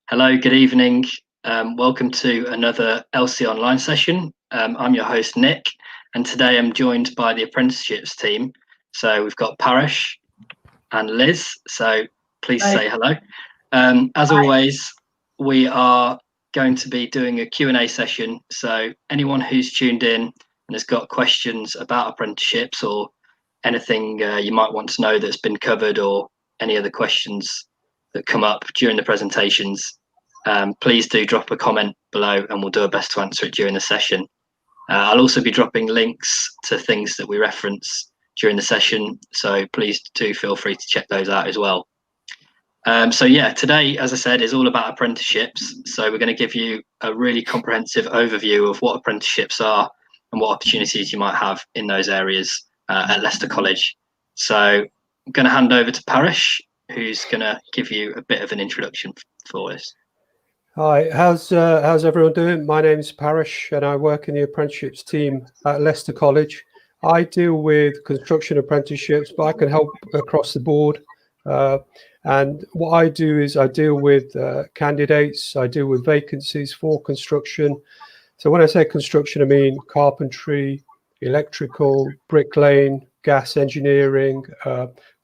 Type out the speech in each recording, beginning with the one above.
Hello, good evening. Welcome to another LC online session. I'm your host, Nick, and today I'm joined by the Apprenticeships team. So we've got Parish and Liz, so please say hello. As always, we are going to be doing a Q&A session, so anyone who's tuned in and has got questions about apprenticeships or anything you might want to know that's been covered or any other questions that come up during the presentations, please do drop a comment below and we'll do our best to answer it during the session. I'll also be dropping links to things that we reference during the session, so please do feel free to check those out as well. So yeah, today, as I said, is all about apprenticeships. So we're going to give you a really comprehensive overview of what apprenticeships are and what opportunities you might have in those areas at Leicester College. So I'm going to hand over to Parish, who's going to give you a bit of an introduction for us. Hi, how's everyone doing? My name's Parish and I work in the apprenticeships team at Leicester College. I deal with construction apprenticeships, but I can help across the board. And what I do is I deal with candidates, I deal with vacancies for construction. So when I say construction, I mean carpentry, electrical, bricklaying, gas engineering,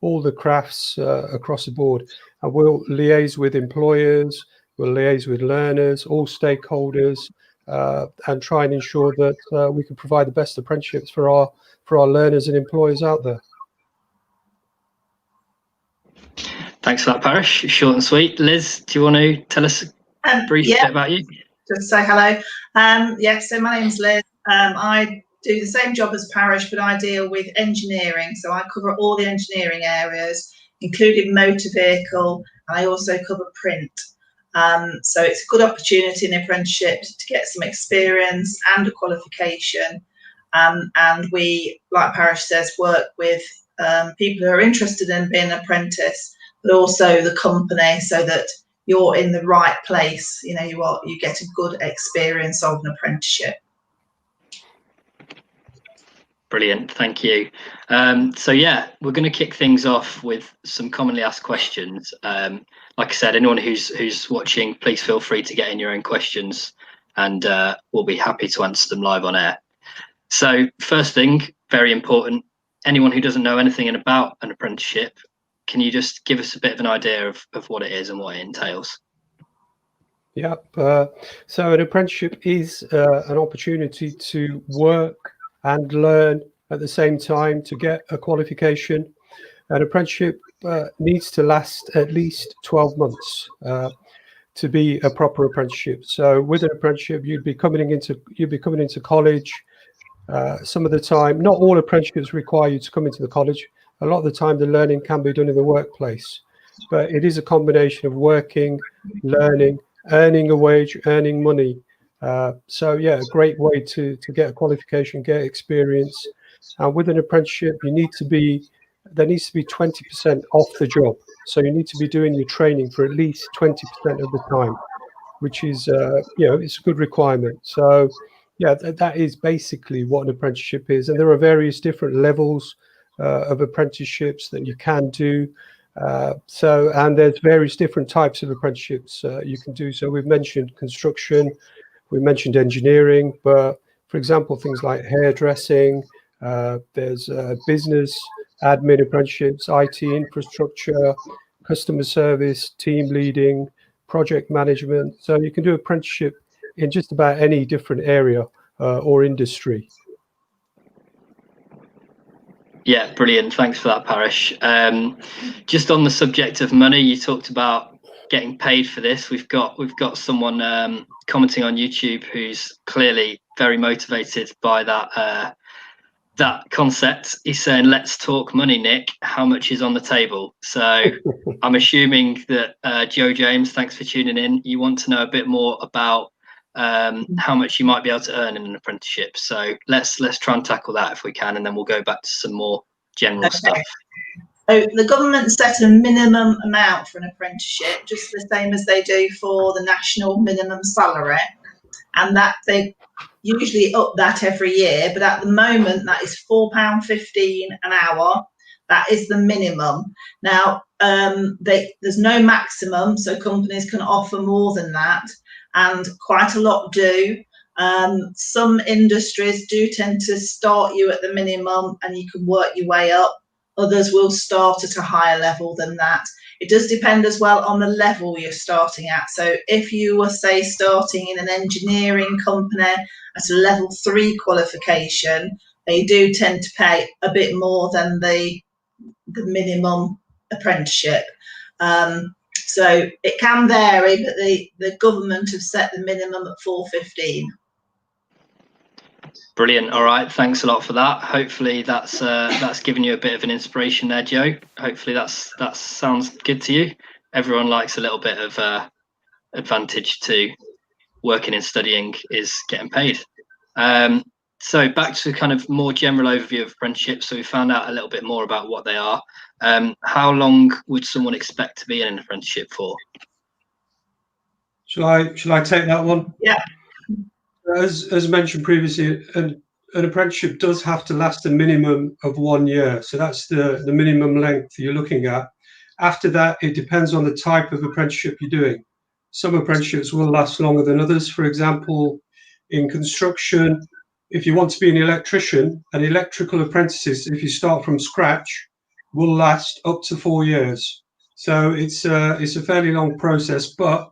all the crafts across the board. And we'll liaise with employers, we'll liaise with learners, all stakeholders, and try and ensure that we can provide the best apprenticeships for our learners and employers out there. Thanks for that, Parish. Short and sweet. Liz, do you want to tell us a brief bit about you? Just say hello. So my name's Liz. I do the same job as Parish, but I deal with engineering. So I cover all the engineering areas, including motor vehicle. I also cover print. So it's a good opportunity in the apprenticeship to get some experience and a qualification. And we, like Parish says, work with people who are interested in being an apprentice, but also the company, so that you're in the right place. You know, you get a good experience of an apprenticeship. Brilliant, thank you. So yeah, we're going to kick things off with some commonly asked questions. Like I said, anyone who's watching, please feel free to get in your own questions, and we'll be happy to answer them live on air. So first thing, very important, anyone who doesn't know anything about an apprenticeship, can you just give us a bit of an idea of what it is and what it entails? Yep. So an apprenticeship is an opportunity to work and learn at the same time to get a qualification. An apprenticeship needs to last at least 12 months to be a proper apprenticeship. So with an apprenticeship, you'd be coming into college. Some of the time, not all apprenticeships require you to come into the college. A lot of the time, the learning can be done in the workplace, but it is a combination of working, learning, earning a wage, earning money. So yeah, a great way to get a qualification, get experience. And with an apprenticeship, there needs to be 20% off the job. So you need to be doing your training for at least 20% of the time, which is, it's a good requirement. So yeah, that is basically what an apprenticeship is. And there are various different levels of apprenticeships that you can do. And there's various different types of apprenticeships you can do. So we've mentioned construction, we mentioned engineering, but for example, things like hairdressing, there's business, admin apprenticeships, IT infrastructure, customer service, team leading, project management. So you can do apprenticeship in just about any different area or industry. Yeah, brilliant. Thanks for that, Parish. Just on the subject of money, you talked about getting paid for this. We've got someone commenting on YouTube who's clearly very motivated by that concept. He's saying, "Let's talk money, Nick. How much is on the table?" So I'm assuming that Joe James, thanks for tuning in. You want to know a bit more about how much you might be able to earn in an apprenticeship. So let's try and tackle that if we can, and then we'll go back to some more general stuff. So the government set a minimum amount for an apprenticeship, just the same as they do for the national minimum salary, and that they usually up that every year. But at the moment, that is £4.15 an hour. That is the minimum. Now, there's no maximum, so companies can offer more than that, and quite a lot do. Some industries do tend to start you at the minimum and you can work your way up. Others will start at a higher level than that. It does depend as well on the level you're starting at. So if you were, say, starting in an engineering company at a level 3 qualification, they do tend to pay a bit more than the minimum apprenticeship. So it can vary, but the government have set the minimum at 415. Brilliant. All right, thanks a lot for that. Hopefully that's given you a bit of an inspiration there, Joe. Hopefully that sounds good to you. Everyone likes a little bit of advantage to working and studying is getting paid. So back to kind of more general overview of apprenticeships. So we found out a little bit more about what they are. How long would someone expect to be in an apprenticeship for? Shall I take that one? Yeah. As mentioned previously, an apprenticeship does have to last a minimum of 1 year. So that's the minimum length you're looking at. After that, it depends on the type of apprenticeship you're doing. Some apprenticeships will last longer than others. For example, in construction, if you want to be an electrician, an electrical apprentices, if you start from scratch, will last up to 4 years. So it's a fairly long process, but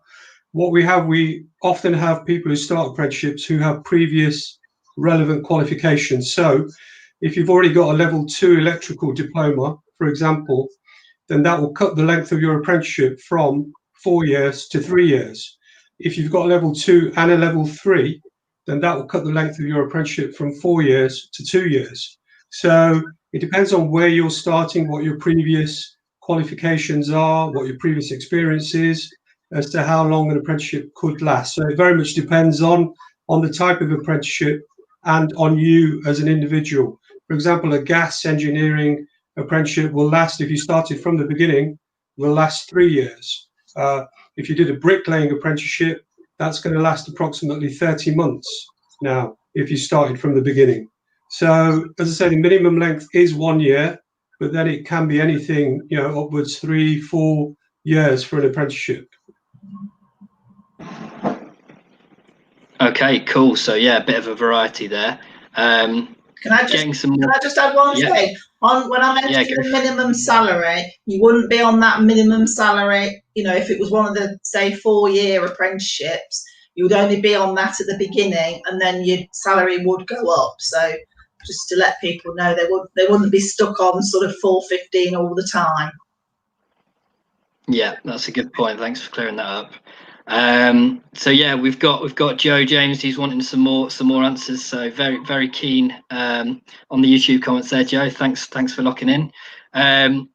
we often have people who start apprenticeships who have previous relevant qualifications. So if you've already got a level 2 electrical diploma, for example, then that will cut the length of your apprenticeship from 4 years to 3 years. If you've got a level 2 and a level 3, then that will cut the length of your apprenticeship from 4 years to 2 years. So it depends on where you're starting, what your previous qualifications are, what your previous experience is, as to how long an apprenticeship could last. So it very much depends on the type of apprenticeship and on you as an individual. For example, a gas engineering apprenticeship will last, if you started from the beginning, will last 3 years. If you did a bricklaying apprenticeship, that's going to last approximately 30 months now, if you started from the beginning. So, as I say, the minimum length is 1 year, but then it can be anything, upwards 3-4 years for an apprenticeship. Okay, cool. So yeah, a bit of a variety there. Can I just add one thing? When I mentioned the minimum salary, you wouldn't be on that minimum salary. If it was one of the, say, 4-year apprenticeships, you would only be on that at the beginning, and then your salary would go up. So just to let people know, they wouldn't be stuck on sort of 415 all the time. Yeah, that's a good point. Thanks for clearing that up. So yeah, we've got Joe James. He's wanting some more answers. So very, very keen on the YouTube comments there, Joe. Thanks for locking in.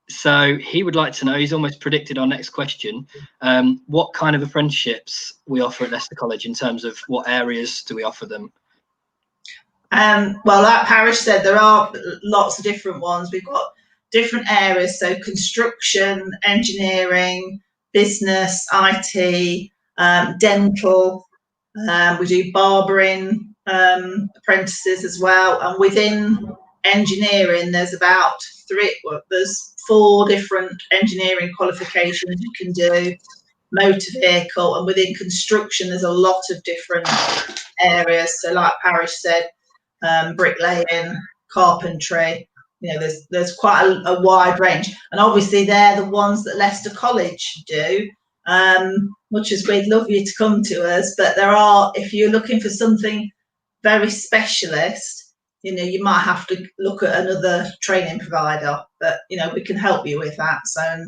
So he would like to know, he's almost predicted our next question, what kind of apprenticeships we offer at Leicester College in terms of what areas do we offer them? Well, like Parish said, there are lots of different ones. We've got different areas, so construction, engineering, business, IT, dental. We do barbering apprentices as well, and within engineering there's there's 4 different engineering qualifications you can do. Motor vehicle, and within construction there's a lot of different areas. So like Parish said, bricklaying, carpentry, there's quite a wide range, and obviously they're the ones that Leicester College do. Much as we'd love you to come to us, but if you're looking for something very specialist, you might have to look at another training provider, but we can help you with that. So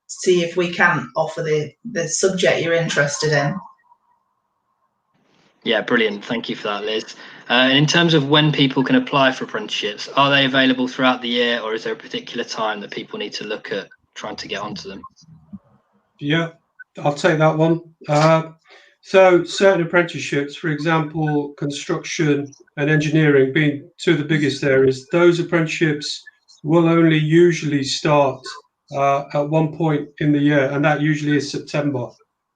see if we can offer the subject you're interested in. Yeah, brilliant. Thank you for that, Liz. And in terms of when people can apply for apprenticeships, are they available throughout the year, or is there a particular time that people need to look at trying to get onto them? Yeah, I'll take that one. So certain apprenticeships, for example, construction and engineering being 2 of the biggest areas, those apprenticeships will only usually start at one point in the year, and that usually is September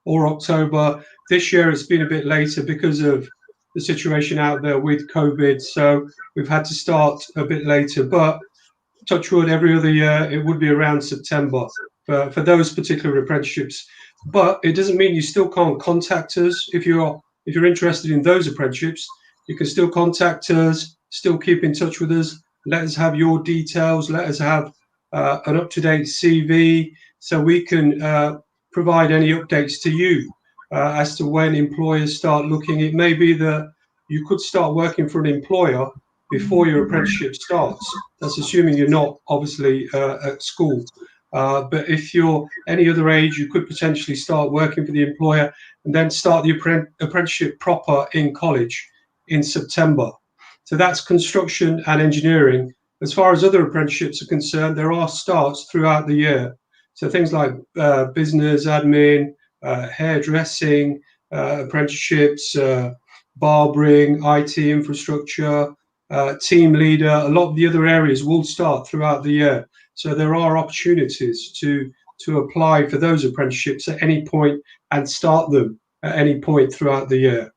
or October. This year it's been a bit later because of the situation out there with COVID, so we've had to start a bit later. But touch wood, every other year, it would be around September for those particular apprenticeships. But it doesn't mean you still can't contact us. If you're interested in those apprenticeships, you can still contact us, still keep in touch with us. Let us have your details. Let us have an up-to-date CV, so we can provide any updates to you as to when employers start looking. It may be that you could start working for an employer before your apprenticeship starts. That's assuming you're not obviously at school. But if you're any other age, you could potentially start working for the employer and then start the apprenticeship proper in college in September. So that's construction and engineering. As far as other apprenticeships are concerned, there are starts throughout the year. So things like business, admin, hairdressing, apprenticeships, barbering, IT infrastructure, team leader. A lot of the other areas will start throughout the year. So there are opportunities to apply for those apprenticeships at any point and start them at any point throughout the year.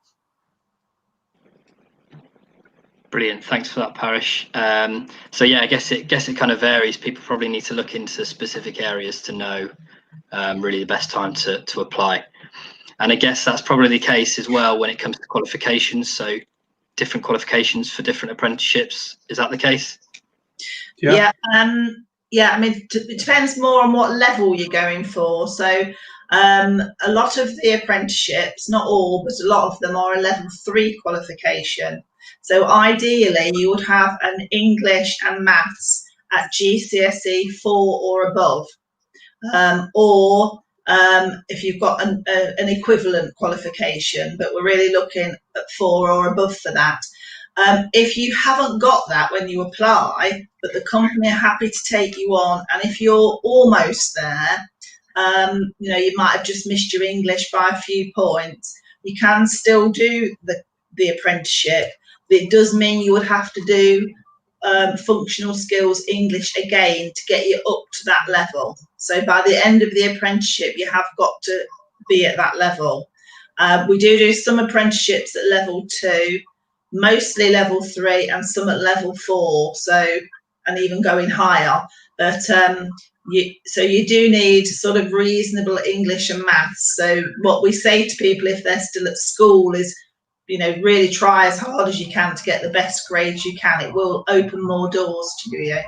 Brilliant, thanks for that, Parish. So yeah, I guess it kind of varies. People probably need to look into specific areas to know really the best time to apply. And I guess that's probably the case as well when it comes to qualifications. So different qualifications for different apprenticeships. Is that the case? Yeah. Yeah, I mean, it depends more on what level you're going for. So a lot of the apprenticeships, not all, but a lot of them are a level 3 qualification. So ideally, you would have an English and maths at GCSE 4 or above, or if you've got an equivalent qualification, but we're really looking at 4 or above for that. If you haven't got that when you apply, but the company are happy to take you on, and if you're almost there, you might have just missed your English by a few points, you can still do the apprenticeship. It does mean you would have to do functional skills English again to get you up to that level. So by the end of the apprenticeship, you have got to be at that level. We do some apprenticeships at level 2, mostly level 3, and some at level 4. So, and even going higher. But you do need sort of reasonable English and maths. So what we say to people if they're still at school is, really try as hard as you can to get the best grades you can. It will open more doors to you.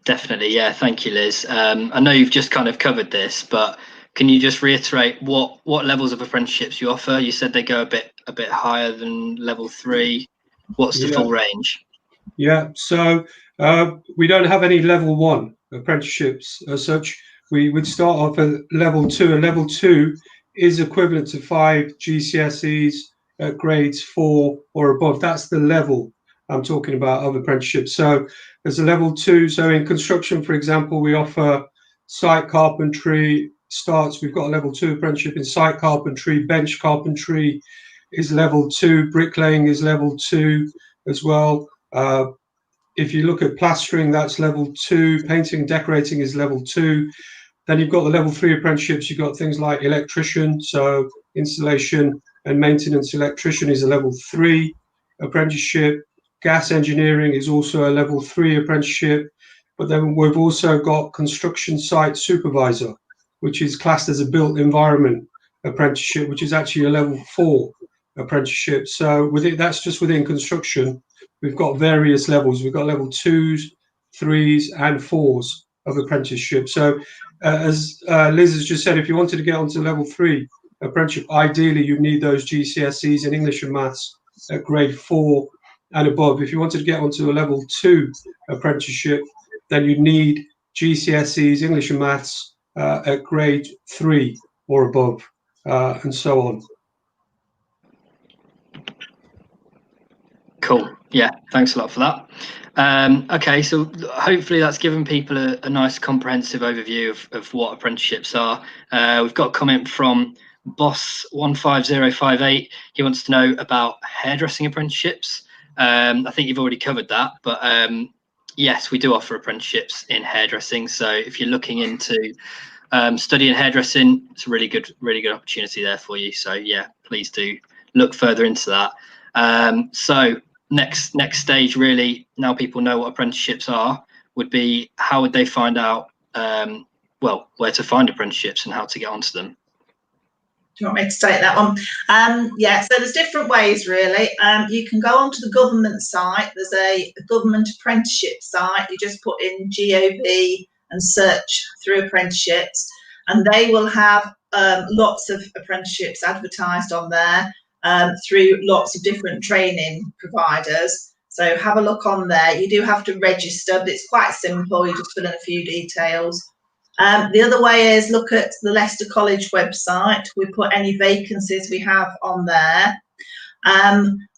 Definitely, yeah. Thank you, Liz. I know you've just kind of covered this, but can you just reiterate what levels of apprenticeships you offer? You said they go a bit higher than level 3. What's the full range? Yeah, so we don't have any level 1 apprenticeships as such. We would start off at level 2, and level 2 is equivalent to 5 GCSEs at grades 4 or above. That's the level I'm talking about of apprenticeships. So there's a level 2. So in construction, for example, we offer site carpentry starts. We've got a level 2 apprenticeship in site carpentry. Bench carpentry is level 2. Bricklaying is level 2 as well. If you look at plastering, that's level 2. Painting and decorating is level 2. Then you've got the level 3 apprenticeships. You've got things like electrician, so installation and maintenance electrician is a level 3 apprenticeship. Gas engineering is also a level 3 apprenticeship. But then we've also got construction site supervisor, which is classed as a built environment apprenticeship, which is actually a level 4 apprenticeship. So that's just within construction. We've got various levels. We've got level 2s, 3s, and 4s of apprenticeship. So as Liz has just said, if you wanted to get onto level 3 apprenticeship, ideally you need those GCSEs in English and maths at grade 4 and above. If you wanted to get onto a level 2 apprenticeship, then you need GCSEs, English and maths at grade 3 or above, and so on. Cool. Yeah, thanks a lot for that. Okay, so hopefully that's given people a nice comprehensive overview of what apprenticeships are. We've got a comment from Boss15058. He wants to know about hairdressing apprenticeships. I think you've already covered that, but yes, we do offer apprenticeships in hairdressing. So if you're looking into studying hairdressing, it's a really good opportunity there for you. So yeah, please do look further into that. So next stage, really, now people know what apprenticeships are, would be how would they find out, well, where to find apprenticeships and how to get onto them? Do you want me to take that one? Yeah, so there's different ways, really. You can go onto the government site. There's a government apprenticeship site. You just put in GOV and search through apprenticeships, and they will have lots of apprenticeships advertised on there through lots of different training providers. So have a look on there. You do have to register, but it's quite simple. You just fill in a few details. The other way is look at the Leicester College website. We put any vacancies we have on there.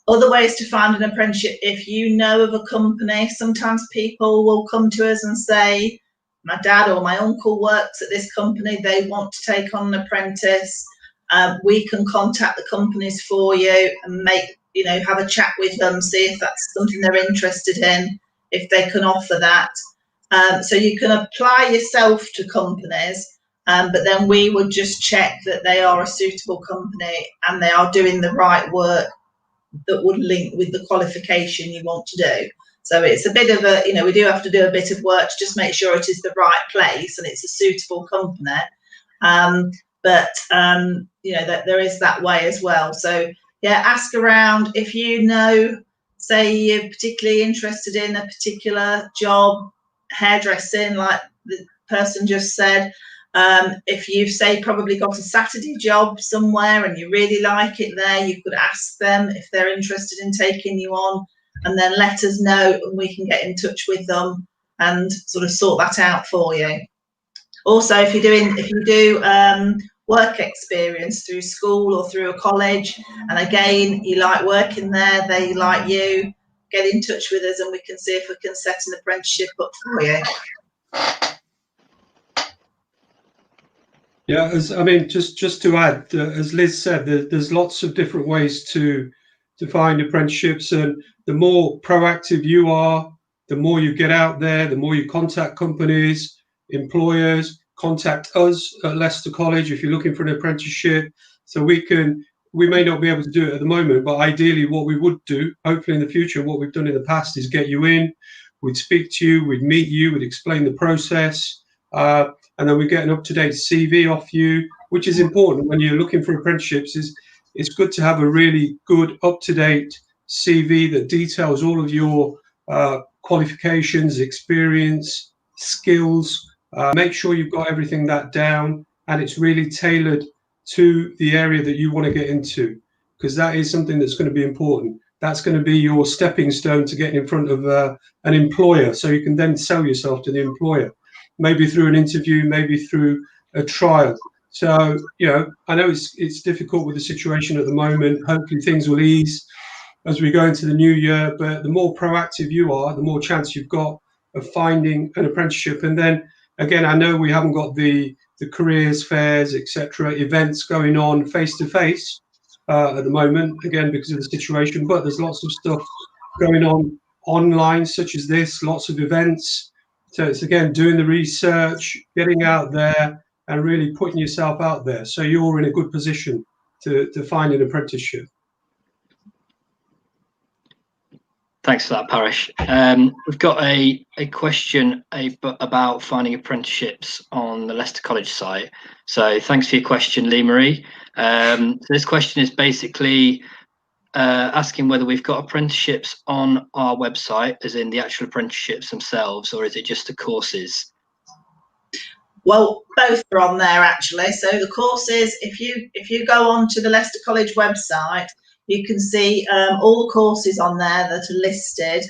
Other ways to find an apprenticeship, if you know of a company, sometimes people will come to us and say, my dad or my uncle works at this company, they want to take on an apprentice. We can contact the companies for you and have a chat with them, see if that's something they're interested in, if they can offer that. So you can apply yourself to companies, but then we would just check that they are a suitable company and they are doing the right work that would link with the qualification you want to do. So it's a bit of a, we do have to do a bit of work to just make sure it is the right place and it's a suitable company. But that there is that way as well. So yeah, ask around if you know, say you're particularly interested in a particular job, hairdressing, like the person just said. If you've, say, probably got a Saturday job somewhere and you really like it there, you could ask them if they're interested in taking you on, and then let us know and we can get in touch with them and sort of sort that out for you. Also, if you do work experience through school or through a college, and again you like working there, they like you, get in touch with us and we can see if we can set an apprenticeship up for you. Yeah, just to add, as Liz said, there's lots of different ways to find apprenticeships, and the more proactive you are, the more you get out there, the more you contact companies, employers, contact us at Leicester College if you're looking for an apprenticeship. So we may not be able to do it at the moment, but ideally what we would do, hopefully in the future, what we've done in the past is get you in, we'd speak to you, we'd meet you, we'd explain the process, and then we get an up-to-date CV off you, which is important when you're looking for apprenticeships. It's good to have a really good up-to-date CV that details all of your qualifications, experience, skills. Make sure you've got everything that down and it's really tailored to the area that you want to get into, because that is something that's going to be important. That's going to be your stepping stone to getting in front of an employer, so you can then sell yourself to the employer, maybe through an interview, maybe through a trial. So, I know it's difficult with the situation at the moment. Hopefully things will ease as we go into the new year, but the more proactive you are, the more chance you've got of finding an apprenticeship. And then again, I know we haven't got the careers fairs, etc., events going on face-to-face at the moment, again, because of the situation, but there's lots of stuff going on online, such as this, lots of events. So it's, again, doing the research, getting out there and really putting yourself out there, so you're in a good position to find an apprenticeship. Thanks for that, Parish. We've got a question about finding apprenticeships on the Leicester College site. So thanks for your question, Lee Marie. So this question is basically asking whether we've got apprenticeships on our website, as in the actual apprenticeships themselves, or is it just the courses? Well, both are on there actually. So the courses, if you go on to the Leicester College website, you can see all the courses on there that are listed.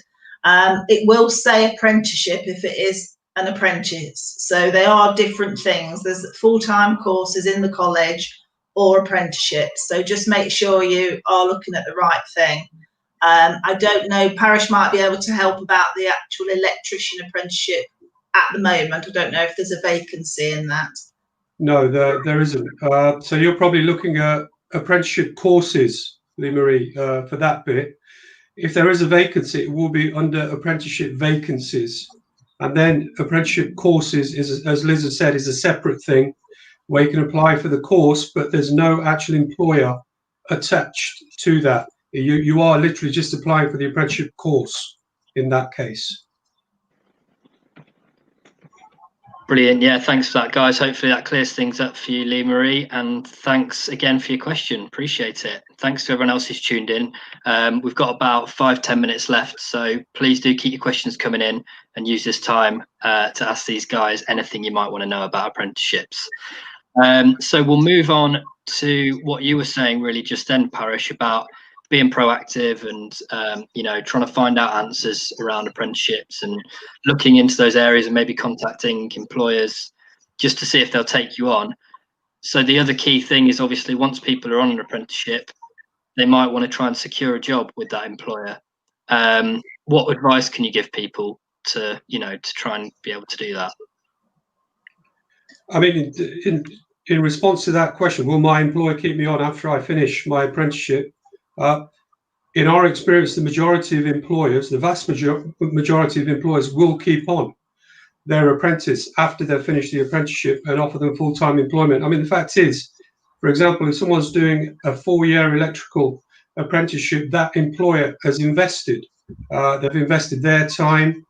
It will say apprenticeship if it is an apprentice. So they are different things. There's full-time courses in the college or apprenticeships. So just make sure you are looking at the right thing. I don't know, Parish might be able to help about the actual electrician apprenticeship at the moment. I don't know if there's a vacancy in that. No, there isn't. So you're probably looking at apprenticeship courses, Lee Marie, for that bit. If there is a vacancy, it will be under apprenticeship vacancies. And then apprenticeship courses is, as Liz has said, is a separate thing where you can apply for the course, but there's no actual employer attached to that. You are literally just applying for the apprenticeship course in that case. Brilliant. Yeah, thanks for that, guys. Hopefully that clears things up for you, Lee Marie. And thanks again for your question. Appreciate it. Thanks to everyone else who's tuned in. We've got about 5-10 minutes left, so please do keep your questions coming in and use this time to ask these guys anything you might want to know about apprenticeships. So we'll move on to what you were saying really just then, Parish, about being proactive and trying to find out answers around apprenticeships and looking into those areas and maybe contacting employers just to see if they'll take you on. So the other key thing is obviously once people are on an apprenticeship, they might want to try and secure a job with that employer. What advice can you give people to try and be able to do that? I mean, in response to that question, will my employer keep me on after I finish my apprenticeship? In our experience, the majority of employers, the vast majority of employers will keep on their apprentice after they've finished the apprenticeship and offer them full-time employment. I mean, the fact is, for example, if someone's doing a 4-year electrical apprenticeship, that employer has invested. They've invested their time,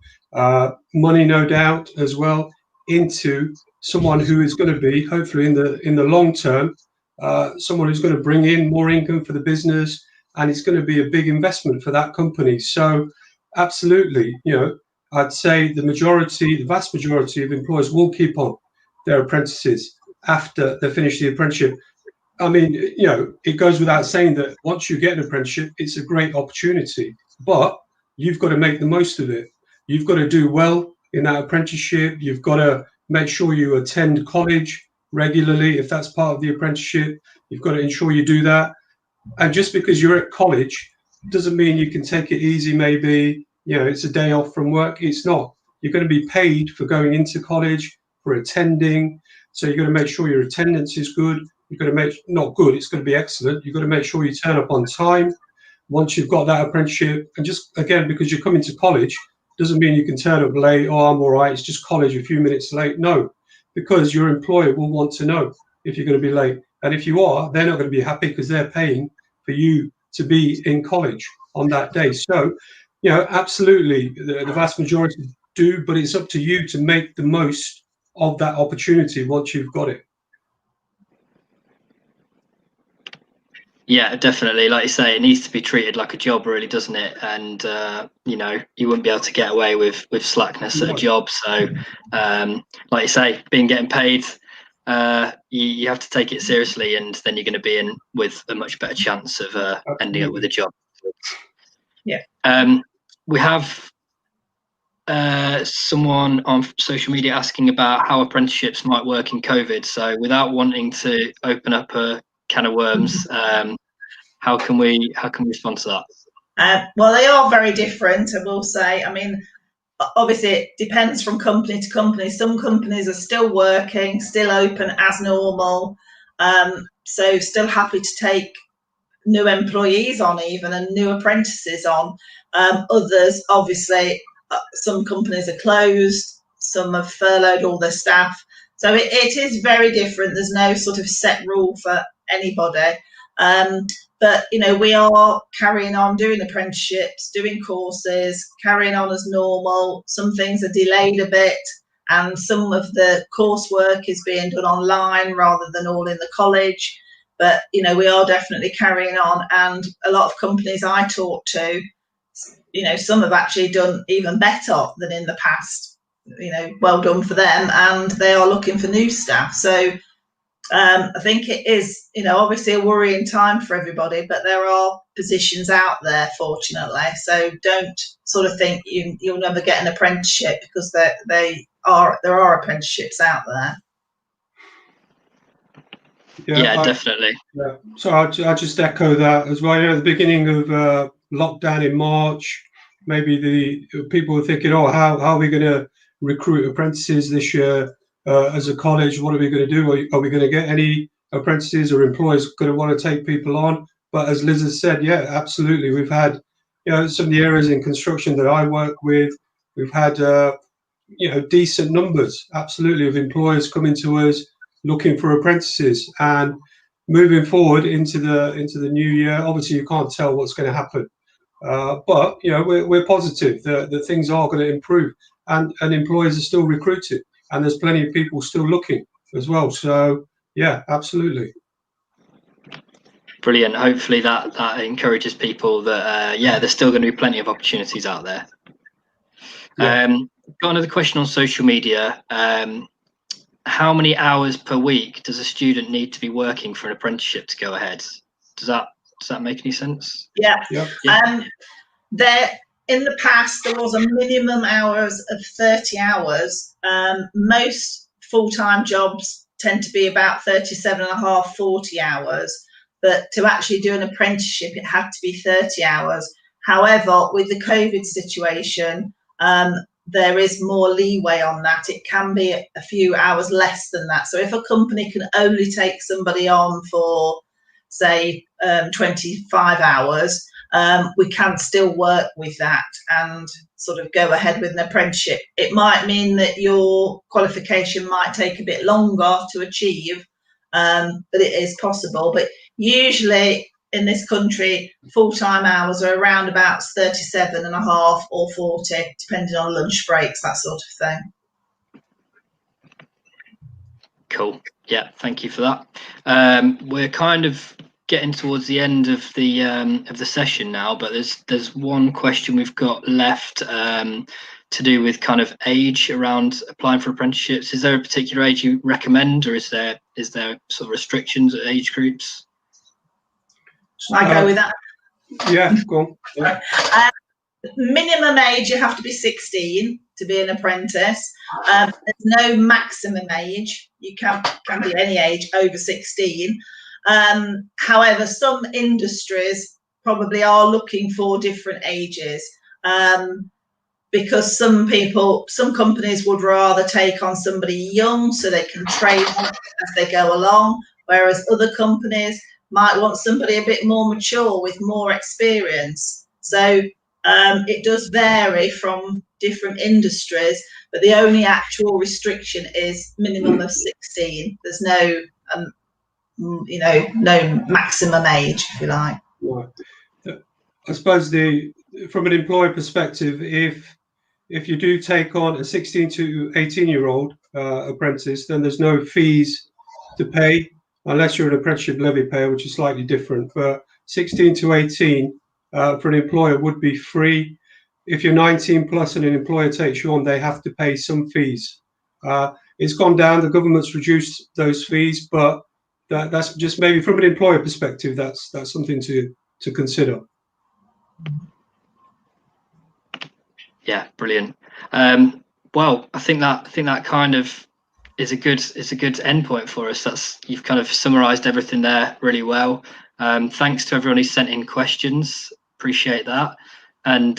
money, no doubt, as well, into someone who is going to be, hopefully in the long term, someone who's going to bring in more income for the business, and it's going to be a big investment for that company. So absolutely, I'd say the vast majority of employers will keep on their apprentices after they finish the apprenticeship. I mean, it goes without saying that once you get an apprenticeship, it's a great opportunity, but you've got to make the most of it. You've got to do well in that apprenticeship. You've got to make sure you attend college regularly if that's part of the apprenticeship. You've got to ensure you do that. And just because you're at college doesn't mean you can take it easy. Maybe, it's a day off from work. It's not. You're going to be paid for going into college, for attending. So you've got to make sure your attendance is good. You've got to not good, it's going to be excellent. You've got to make sure you turn up on time once you've got that apprenticeship. And just, again, because you're coming to college doesn't mean you can turn up late. Oh, I'm all right, it's just college, a few minutes late. No, because your employer will want to know if you're going to be late. And if you are, they're not going to be happy because they're paying for you to be in college on that day. So, absolutely, the vast majority do, but it's up to you to make the most of that opportunity once you've got it. Yeah, definitely. Like you say, it needs to be treated like a job, really, doesn't it? And you wouldn't be able to get away with slackness at a job. So, like you say, getting paid, you have to take it seriously, and then you're going to be in with a much better chance of ending up with a job. Yeah. We have someone on social media asking about how apprenticeships might work in COVID. So, without wanting to open up a can of worms, how can we respond to that? Well, they are very different, I will say. I mean, obviously it depends from company to company. Some companies are still working, still open as normal, so still happy to take new employees on, even, and new apprentices on. Others, obviously, some companies are closed, some have furloughed all their staff, so it is very different. There's no sort of set rule for anybody, but we are carrying on doing apprenticeships, doing courses, carrying on as normal. Some things are delayed a bit, and some of the coursework is being done online rather than all in the college. But we are definitely carrying on, and a lot of companies I talk to, some have actually done even better than in the past. Well done for them, and they are looking for new staff. So I think it is, obviously a worrying time for everybody, but there are positions out there, fortunately. So don't sort of think you'll never get an apprenticeship, because there are apprenticeships out there. Yeah, definitely. Yeah. So I'll just echo that as well. At the beginning of lockdown in March, maybe the people were thinking, oh, how are we going to recruit apprentices this year as a college? What are we going to do? Are we going to get any apprentices, or employers going to want to take people on? But as Liz has said, yeah, absolutely. We've had, some of the areas in construction that I work with, we've had, decent numbers, absolutely, of employers coming to us looking for apprentices. And moving forward into the new year, obviously you can't tell what's going to happen, but you know, we're positive that things are going to improve, and employers are still recruiting, and there's plenty of people still looking as well. So yeah, absolutely. Brilliant. Hopefully that encourages people that yeah, there's still going to be plenty of opportunities out there. Yeah. Got another question on social media. How many hours per week does a student need to be working for an apprenticeship to go ahead? Does that make any sense? Yeah. Yeah. There, in the past, there was a minimum hours of 30 hours. Most full-time jobs tend to be about 37 and a half, 40 hours. But to actually do an apprenticeship, it had to be 30 hours. However, with the COVID situation, there is more leeway on that. It can be a few hours less than that. So if a company can only take somebody on for, say, 25 hours, we can still work with that and sort of go ahead with an apprenticeship. It might mean that your qualification might take a bit longer to achieve, but it is possible. But usually in this country, full-time hours are around about 37 and a half or 40, depending on lunch breaks, that sort of thing. Cool. Yeah, thank you for that. We're kind of getting towards the end of the session now, but there's one question we've got left to do with kind of age around applying for apprenticeships. Is there a particular age you recommend, or is there sort of restrictions at age groups? Shall I go with that? Yeah, go on. Yeah. Minimum age, you have to be 16 to be an apprentice. There's no maximum age. You can be any age over 16. However, some industries probably are looking for different ages, because some companies would rather take on somebody young so they can train them as they go along, whereas other companies might want somebody a bit more mature with more experience. So it does vary from different industries, but the only actual restriction is minimum of 16. There's no no maximum age, if you like. Right. I suppose from an employer perspective, if you do take on a 16 to 18-year-old apprentice, then there's no fees to pay unless you're an apprenticeship levy payer, which is slightly different. But 16 to 18 for an employer would be free. If you're 19 plus and an employer takes you on, they have to pay some fees. It's gone down. The government's reduced those fees, but that's just maybe from an employer perspective, that's something to consider. Yeah, brilliant. Well, I think that kind of is a good endpoint for us. You've kind of summarised everything there really well. Thanks to everyone who sent in questions. Appreciate that, and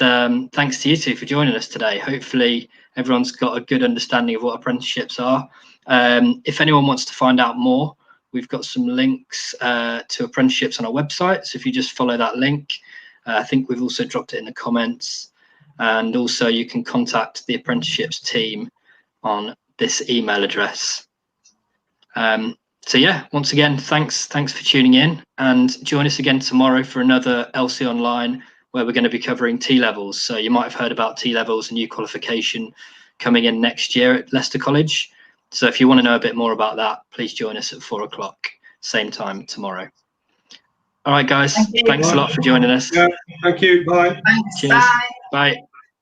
thanks to you two for joining us today. Hopefully, everyone's got a good understanding of what apprenticeships are. If anyone wants to find out more, we've got some links to apprenticeships on our website. So if you just follow that link, I think we've also dropped it in the comments. And also you can contact the apprenticeships team on this email address. So yeah, once again, thanks for tuning in, and join us again tomorrow for another LC Online, where we're going to be covering T-levels. So you might have heard about T-levels, a new qualification coming in next year at Leicester College. So if you want to know a bit more about that, please join us at 4 o'clock, same time tomorrow. All right, guys, thanks a lot for joining us. Yeah, thank you. Bye. Thanks. Cheers. Bye. Bye.